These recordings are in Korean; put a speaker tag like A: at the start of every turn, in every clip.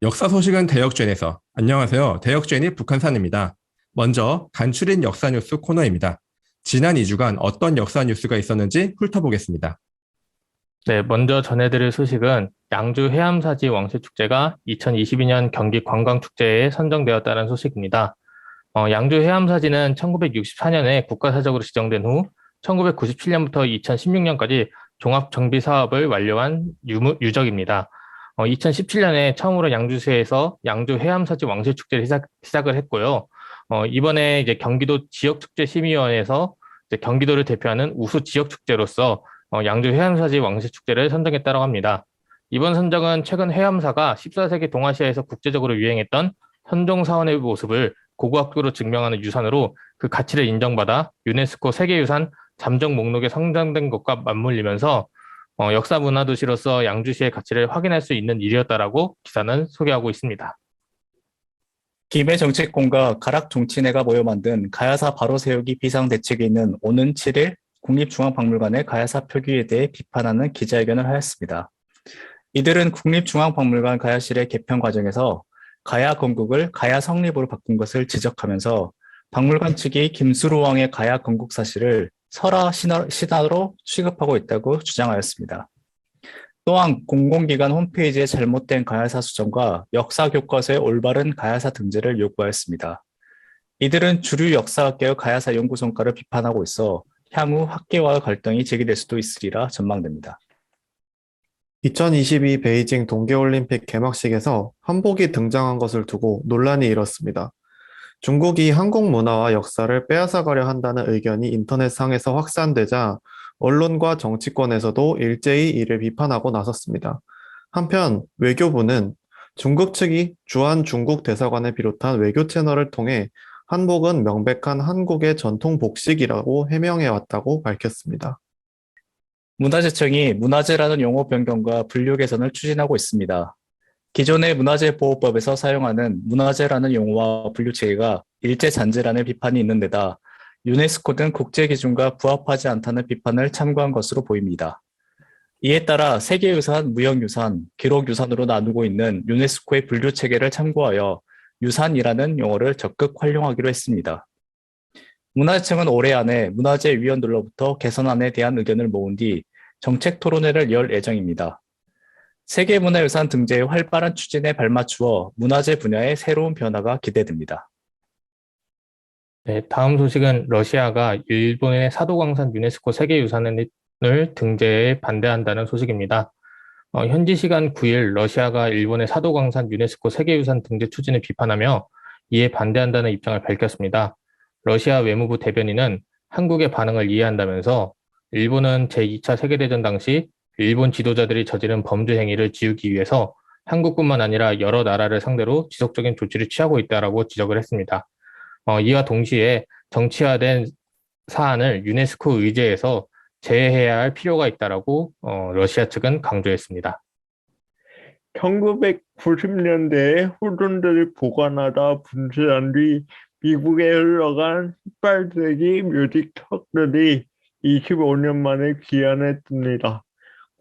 A: 역사 소식은 대역전에서. 안녕하세요. 대역전이 북한산입니다. 먼저 간추린 역사 뉴스 코너입니다. 지난 2주간 어떤 역사 뉴스가 있었는지 훑어보겠습니다.
B: 네, 먼저 전해드릴 소식은 양주 해암사지 왕실축제가 2022년 경기 관광축제에 선정되었다는 소식입니다. 양주 해암사지는 1964년에 국가사적으로 지정된 후 1997년부터 2016년까지 종합정비사업을 완료한 유적입니다. 2017년에 처음으로 양주시에서 양주 해암사지 왕실축제를 시작을 했고요. 이번에 이제 경기도 지역축제심의위원회에서 이제 경기도를 대표하는 우수 지역축제로서 양주 해암사지 왕실축제를 선정했다고 합니다. 이번 선정은 최근 해암사가 14세기 동아시아에서 국제적으로 유행했던 선종사원의 모습을 고고학적으로 증명하는 유산으로 그 가치를 인정받아 유네스코 세계유산 잠정 목록에 선정된 것과 맞물리면서 역사 문화 도시로서 양주시의 가치를 확인할 수 있는 일이었다라고 기사는 소개하고 있습니다.
C: 김해 정치권과 가락 정치내가 모여 만든 가야사 바로 세우기 비상대책이 있는 오는 7일 국립중앙박물관의 가야사 표기에 대해 비판하는 기자회견을 하였습니다. 이들은 국립중앙박물관 가야실의 개편 과정에서 가야 건국을 가야 성립으로 바꾼 것을 지적하면서 박물관 측이 김수로 왕의 가야 건국 사실을 설화 신화로 취급하고 있다고 주장하였습니다. 또한 공공기관 홈페이지에 잘못된 가야사 수정과 역사 교과서의 올바른 가야사 등재를 요구하였습니다. 이들은 주류 역사학계의 가야사 연구 성과를 비판하고 있어 향후 학계와 갈등이 제기될 수도 있으리라 전망됩니다.
D: 2022 베이징 동계올림픽 개막식에서 한복이 등장한 것을 두고 논란이 일었습니다. 중국이 한국 문화와 역사를 빼앗아가려 한다는 의견이 인터넷상에서 확산되자 언론과 정치권에서도 일제히 이를 비판하고 나섰습니다. 한편 외교부는 중국 측이 주한 중국 대사관을 비롯한 외교 채널을 통해 한복은 명백한 한국의 전통 복식이라고 해명해 왔다고 밝혔습니다.
C: 문화재청이 문화재라는 용어 변경과 분류 개선을 추진하고 있습니다. 기존의 문화재보호법에서 사용하는 문화재라는 용어와 분류 체계가 일제잔재라는 비판이 있는 데다 유네스코 등 국제기준과 부합하지 않다는 비판을 참고한 것으로 보입니다. 이에 따라 세계유산, 무형유산, 기록유산으로 나누고 있는 유네스코의 분류 체계를 참고하여 유산이라는 용어를 적극 활용하기로 했습니다. 문화재청은 올해 안에 문화재위원들로부터 개선안에 대한 의견을 모은 뒤 정책 토론회를 열 예정입니다. 세계문화유산 등재의 활발한 추진에 발맞추어 문화재 분야의 새로운 변화가 기대됩니다.
B: 네, 다음 소식은 러시아가 일본의 사도광산 유네스코 세계유산을 등재에 반대한다는 소식입니다. 현지 시간 9일 러시아가 일본의 사도광산 유네스코 세계유산 등재 추진을 비판하며 이에 반대한다는 입장을 밝혔습니다. 러시아 외무부 대변인은 한국의 반응을 이해한다면서 일본은 제2차 세계대전 당시 일본 지도자들이 저지른 범죄 행위를 지우기 위해서 한국뿐만 아니라 여러 나라를 상대로 지속적인 조치를 취하고 있다라고 지적을 했습니다. 이와 동시에 정치화된 사안을 유네스코 의제에서 제외해야 할 필요가 있다라고 러시아 측은 강조했습니다.
E: 1990년대에 후손들이 보관하다 분실한 뒤 미국에 흘러간 18세기 묘지석들이 25년 만에 귀환했습니다.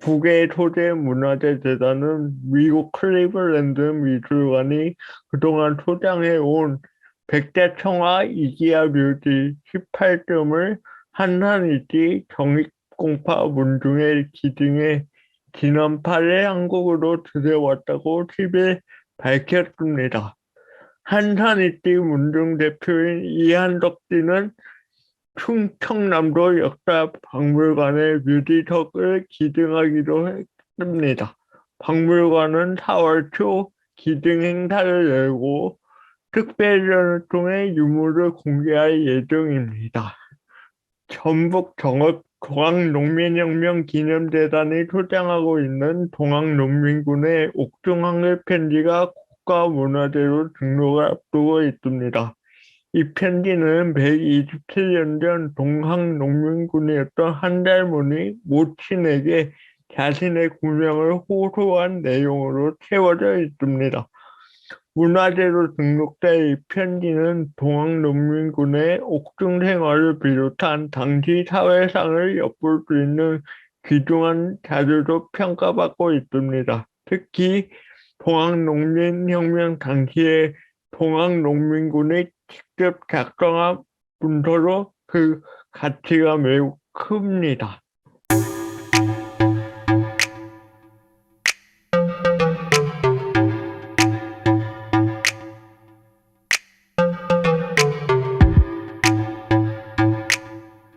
E: 국외 소재 문화재 재단은 미국 클리블랜드 미술관이 그동안 소장해온 백자청아 이기야 묘지 18점을 한산일지 정익공파 문중의 기증에 지난 8일 한국으로 들여왔다고 10일 밝혔습니다. 한산일지 문중 대표인 이한덕 씨는 충청남도 역사박물관의 묘지석을 기증하기로 했습니다. 박물관은 4월 초 기증 행사를 열고 특별전을 통해 유물을 공개할 예정입니다. 전북 동학농민혁명 기념재단이 소장하고 있는 동학농민군의 옥중 한글 편지가 국가문화재로 등록을 앞두고 있습니다. 이 편지는 127년 전 동학농민군이었던 한달문이 모친에게 자신의 구명을 호소한 내용으로 채워져 있습니다. 문화재로 등록된 이 편지는 동학농민군의 옥중 생활을 비롯한 당시 사회상을 엿볼 수 있는 귀중한 자료로 평가받고 있습니다. 특히 동학농민혁명 당시에 동학농민군이 직접 작성한 문서로 그 가치가 매우 큽니다.